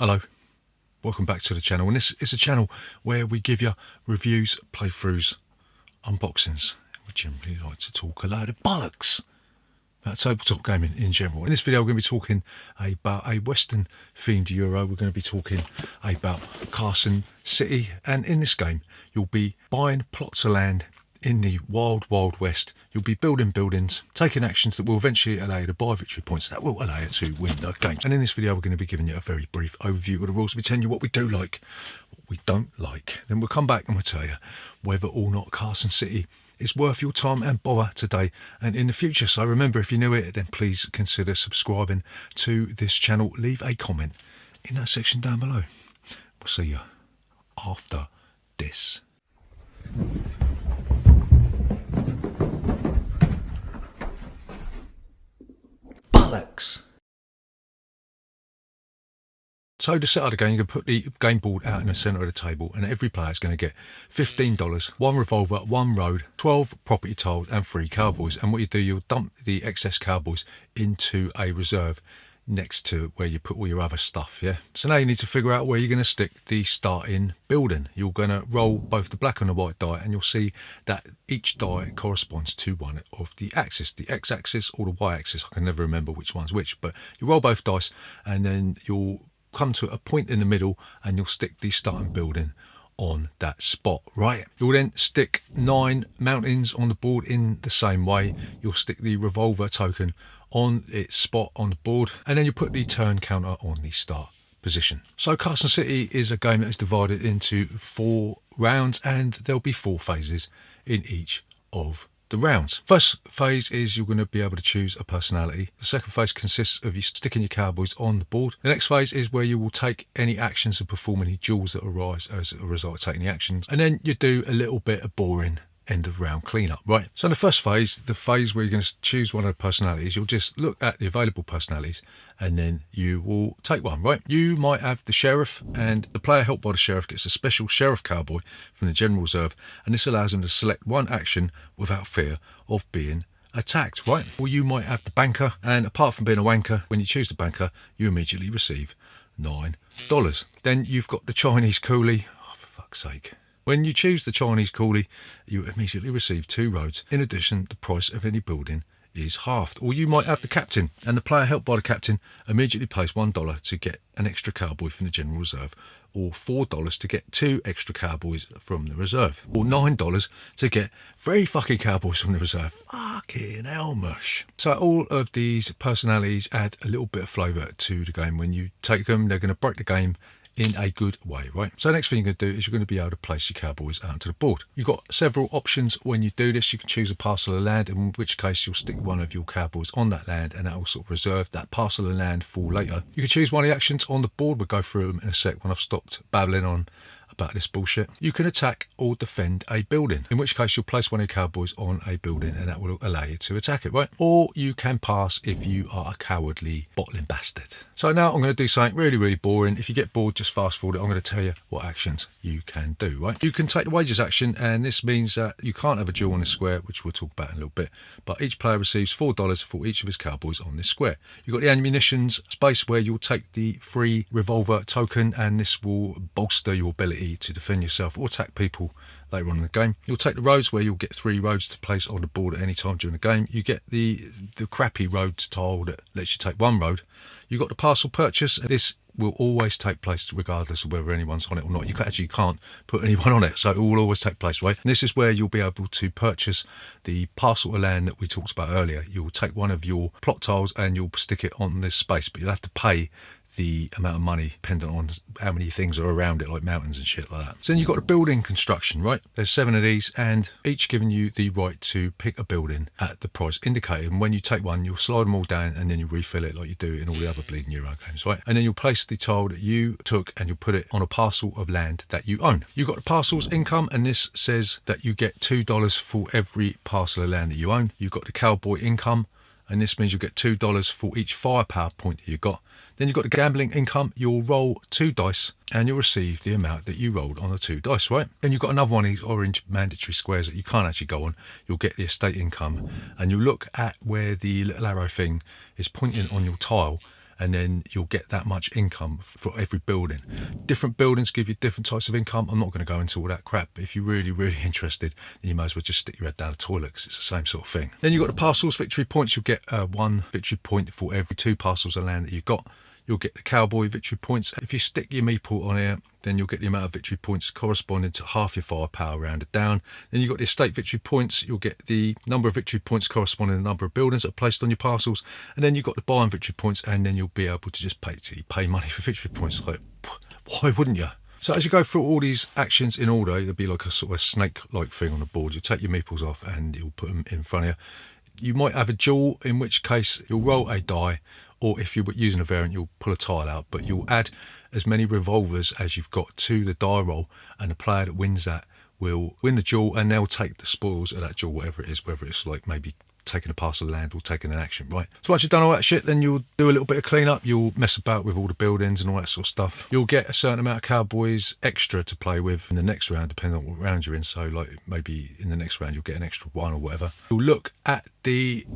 Hello, welcome back to the channel, and this is a channel where we give you reviews, playthroughs, unboxings. We generally like to talk a load of bollocks about tabletop gaming in general. In this video we're going to be talking about a Western themed Euro. We're going to be talking about Carson City, and in this game you'll be buying plots of land in the wild west. You'll be building buildings, taking actions that will eventually allow you to buy victory points that will allow you to win the game. And in this video we're going to be giving you a very brief overview of the rules. We'll be telling you what we do like, what we don't like. Then we'll come back and we'll tell you whether or not Carson City is worth your time and bother today and in the future. So remember, if you're new here, then please consider subscribing to this channel. Leave a comment in that section down below. We'll see you after this. So to set up the game, you can put the game board out in the centre of the table, and every player is going to get $15, one revolver, one road, 12 property tiles and 3 cowboys. And what you do, you'll dump the excess cowboys into a reserve next to where you put all your other stuff, yeah? So now you need to figure out where you're going to stick the starting building. You're going to roll both the black and the white die, and you'll see that each die corresponds to one of the axes, the x-axis or the y-axis. I can never remember which one's which, but you roll both dice and then you'll come to a point in the middle and you'll stick the starting building on that spot, right? You'll then stick 9 mountains on the board in the same way. You'll stick the revolver token on its spot on the board, and then you put the turn counter on the start position. So Carson City is a game that is divided into 4 rounds, and there'll be 4 phases in each of the rounds. First phase is you're going to be able to choose a personality. The second phase consists of you sticking your cowboys on the board. The next phase is where you will take any actions and perform any duels that arise as a result of taking the actions, and then you do a little bit of boring end of round cleanup, right? So in the first phase, the phase where you're going to choose one of the personalities, you'll just look at the available personalities and then you will take one, right? You might have the sheriff, and the player helped by the sheriff gets a special sheriff cowboy from the general reserve, and this allows them to select one action without fear of being attacked, right? Or you might have the banker, and apart from being a wanker, when you choose the banker you immediately receive $9. Then you've got the Chinese coolie. Oh, for fuck's sake. When you choose the Chinese coolie, you immediately receive 2 roads. In addition, the price of any building is halved. Or you might have the captain, and the player helped by the captain immediately pays $1 to get an extra cowboy from the general reserve, or $4 to get 2 extra cowboys from the reserve, or $9 to get 3 fucking cowboys from the reserve. Fucking hell, mush. So all of these personalities add a little bit of flavour to the game. When you take them, they're going to break the game in a good way, right? So the next thing you're going to do is you're going to be able to place your cowboys out onto the board. You've got several options when you do this. You can choose a parcel of land, in which case you'll stick one of your cowboys on that land, and that will sort of reserve that parcel of land for later. You can choose one of the actions on the board. We'll go through them in a sec when I've stopped babbling on about this bullshit. You can attack or defend a building, in which case you'll place one of your cowboys on a building and that will allow you to attack it, right? Or you can pass if you are a cowardly bottling bastard. So now I'm going to do something really boring. If you get bored, just fast forward it. I'm going to tell you what actions you can do, right? You can take the wages action, and this means that you can't have a duel on this square, which we'll talk about in a little bit, but each player receives $4 for each of his cowboys on this square. You've got the ammunitions space where you'll take the free revolver token, and this will bolster your ability to defend yourself or attack people later on in the game. You'll take the roads where you'll get 3 roads to place on the board at any time during the game. You get the crappy roads tile that lets you take 1 road. You've got the parcel purchase. This will always take place regardless of whether anyone's on it or not. You actually can't put anyone on it, so it will always take place, right? And this is where you'll be able to purchase the parcel of land that we talked about earlier. You'll take one of your plot tiles and you'll stick it on this space, but you'll have to pay the amount of money dependent on how many things are around it, like mountains and shit like that. So then you've got the building construction, right? There's 7 of these, and each giving you the right to pick a building at the price indicated. And when you take one, you'll slide them all down and then you refill it like you do in all the other bleeding Euro games, right? And then you'll place the tile that you took and you'll put it on a parcel of land that you own. You've got the parcel's income, and this says that you get $2 for every parcel of land that you own. You've got the cowboy income, and this means you'll get $2 for each firepower point that you got. Then you've got the gambling income. You'll roll 2 dice and you'll receive the amount that you rolled on the 2 dice, right? Then you've got another one of these orange mandatory squares that you can't actually go on. You'll get the estate income, and you'll look at where the little arrow thing is pointing on your tile, and then you'll get that much income for every building. Different buildings give you different types of income. I'm not going to go into all that crap, but if you're really interested, then you might as well just stick your head down the toilet, because it's the same sort of thing. Then you've got the parcels, victory points. You'll get 1 victory point for every 2 parcels of land that you've got. You'll get the cowboy victory points. If you stick your meeple on here, then you'll get the amount of victory points corresponding to half your firepower rounded down. Then you've got the estate victory points. You'll get the number of victory points corresponding to the number of buildings that are placed on your parcels. And then you've got the buying victory points, and then you'll be able to just pay money for victory points. Like, why wouldn't you? So as you go through all these actions in order, there'll be like a sort of snake-like thing on the board. You take your meeples off and you'll put them in front of you. You might have a duel, in which case you'll roll a die, or if you're using a variant, you'll pull a tile out, but you'll add as many revolvers as you've got to the die roll, and the player that wins that will win the duel, and they'll take the spoils of that duel, whatever it is, whether it's like maybe taking a parcel of land or taking an action, right? So once you've done all that shit, then you'll do a little bit of cleanup. You'll mess about with all the buildings and all that sort of stuff. You'll get a certain amount of cowboys extra to play with in the next round, depending on what round you're in. So like maybe in the next round you'll get an extra 1 or whatever. You'll look at the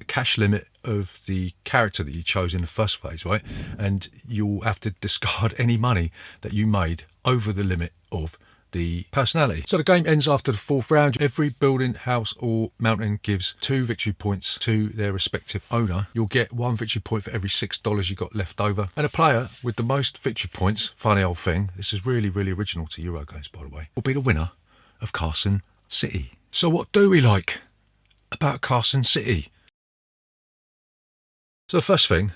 cash limit of the character that you chose in the first phase, right? And you'll have to discard any money that you made over the limit of the personality. So the game ends after the 4th round. Every building, house or mountain gives 2 victory points to their respective owner. You'll get 1 victory point for every $6 you got left over. And a player with the most victory points, funny old thing, this is really original to Euro games by the way, will be the winner of Carson City. So what do we like about Carson City? So the first thing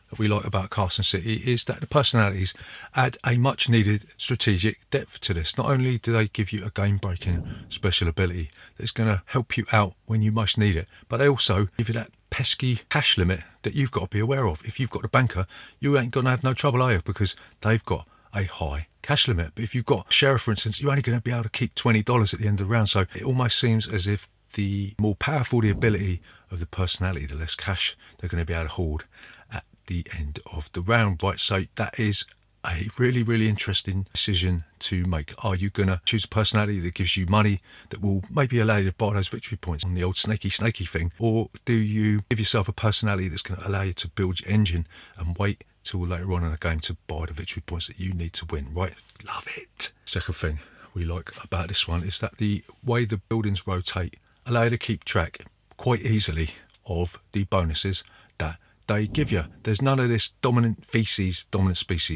that we like about Carson City is that the personalities add a much needed strategic depth to this. Not only do they give you a game breaking special ability that's going to help you out when you most need it, but they also give you that pesky cash limit that you've got to be aware of. If you've got a banker, you ain't going to have no trouble, are you? Because they've got a high cash limit. But if you've got a sheriff, for instance, you're only going to be able to keep $20 at the end of the round. So it almost seems as if the more powerful the ability of the personality, the less cash they're going to be able to hoard at the end of the round, right? So that is a really interesting decision to make. Are you going to choose a personality that gives you money that will maybe allow you to buy those victory points on the old snaky thing, or do you give yourself a personality that's going to allow you to build your engine and wait till later on in the game to buy the victory points that you need to win, right? Love it. Second thing we like about this one is that the way the buildings rotate allow you to keep track quite easily of the bonuses that they give you. There's none of this dominant species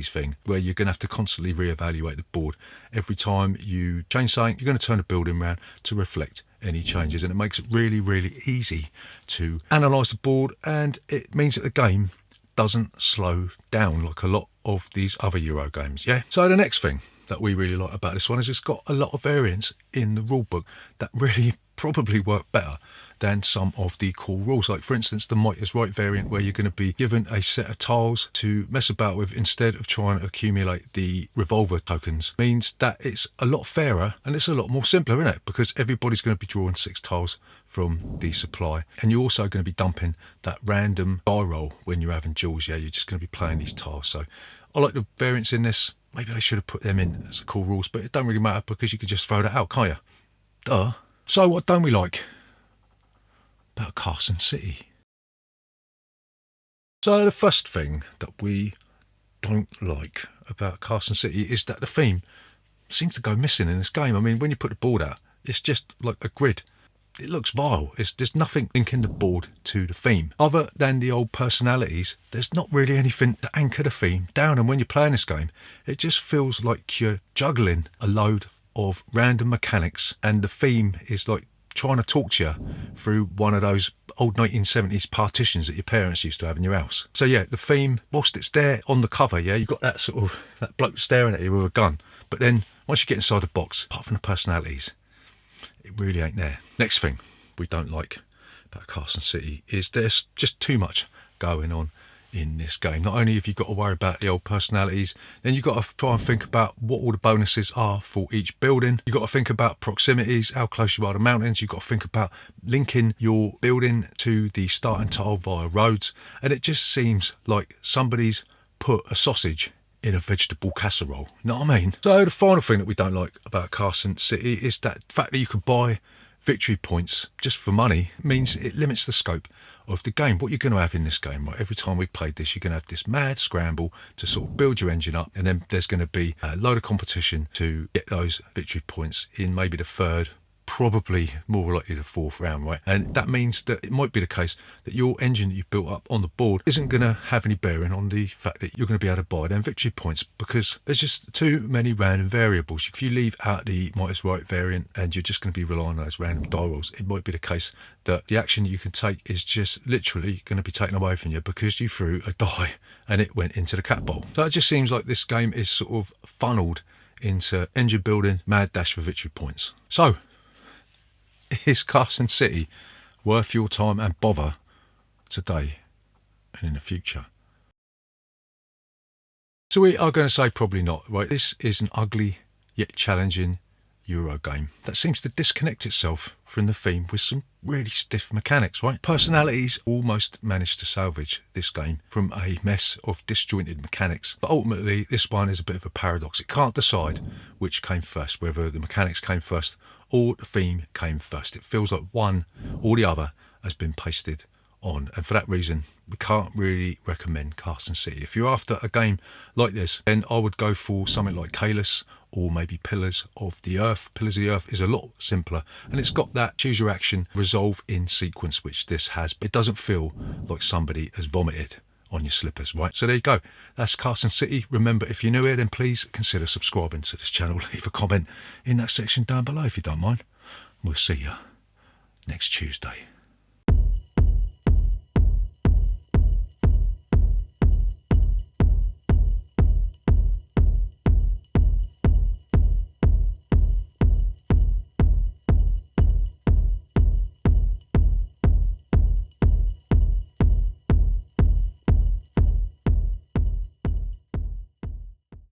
thing where you're going to have to constantly reevaluate the board. Every time you change something, you're going to turn the building around to reflect any changes, and it makes it really easy to analyse the board, and it means that the game doesn't slow down like a lot of these other Euro games. Yeah. So the next thing that we really like about this one is it's got a lot of variants in the rule book that really probably work better than some of the core rules. Like for instance, the Might is Right variant, where you're going to be given a set of tiles to mess about with instead of trying to accumulate the revolver tokens, means that it's a lot fairer and it's a lot more simpler, isn't it? Because everybody's going to be drawing 6 tiles from the supply, and you're also going to be dumping that random die roll when you're having duels. Yeah, you're just going to be playing these tiles. So I like the variants in this. Maybe they should have put them in as core rules, but it don't really matter because you could just throw that out, can't you? Duh. So what don't we like about Carson City? So the first thing that we don't like about Carson City is that the theme seems to go missing in this game. I mean, when you put the board out, it's just like a grid. It looks vile. There's nothing linking the board to the theme. Other than the old personalities, there's not really anything to anchor the theme down. And when you're playing this game, it just feels like you're juggling a load of random mechanics, and the theme is like trying to talk to you through one of those old 1970s partitions that your parents used to have in your house. So yeah, the theme, whilst it's there on the cover, yeah, you've got that sort of, that bloke staring at you with a gun. But then once you get inside the box, apart from the personalities, it really ain't there. Next thing we don't like about Carson City is there's just too much going on in this game. Not only have you got to worry about the old personalities, then you've got to try and think about what all the bonuses are for each building. You've got to think about proximities, how close you are to mountains. You've got to think about linking your building to the starting tile via roads. And it just seems like somebody's put a sausage in a vegetable casserole. You know what I mean? So the final thing that we don't like about Carson City is that the fact that you can buy victory points just for money means it limits the scope of the game. What you're going to have in this game, right? Every time we've played this, you're going to have this mad scramble to sort of build your engine up, and then there's going to be a load of competition to get those victory points in maybe the third, probably more likely the fourth round, right? And that means that it might be the case that your engine that you've built up on the board isn't going to have any bearing on the fact that you're going to be able to buy them victory points, because there's just too many random variables. If you leave out the might as right variant and you're just going to be relying on those random die rolls, it might be the case that the action you can take is just literally going to be taken away from you because you threw a die and it went into the cat bowl. So it just seems like this game is sort of funneled into engine building, mad dash for victory points. So is Carson City worth your time and bother today and in the future? So we are going to say probably not, right? This is an ugly yet challenging Euro game that seems to disconnect itself from the theme with some really stiff mechanics, right? Personalities almost managed to salvage this game from a mess of disjointed mechanics, but ultimately this one is a bit of a paradox. It can't decide which came first, whether the mechanics came first or the theme came first. It feels like one or the other has been pasted on, and for that reason we can't really recommend Carson City. If you're after a game like this, then I would go for something like Kalis or maybe Pillars of the Earth. Pillars of the Earth is a lot simpler and it's got that choose your action resolve in sequence which this has, but it doesn't feel like somebody has vomited on your slippers, right? So there you go, that's Carson City. Remember, if you're new here, then please consider subscribing to this channel. Leave a comment in that section down below if you don't mind. We'll see you next Tuesday.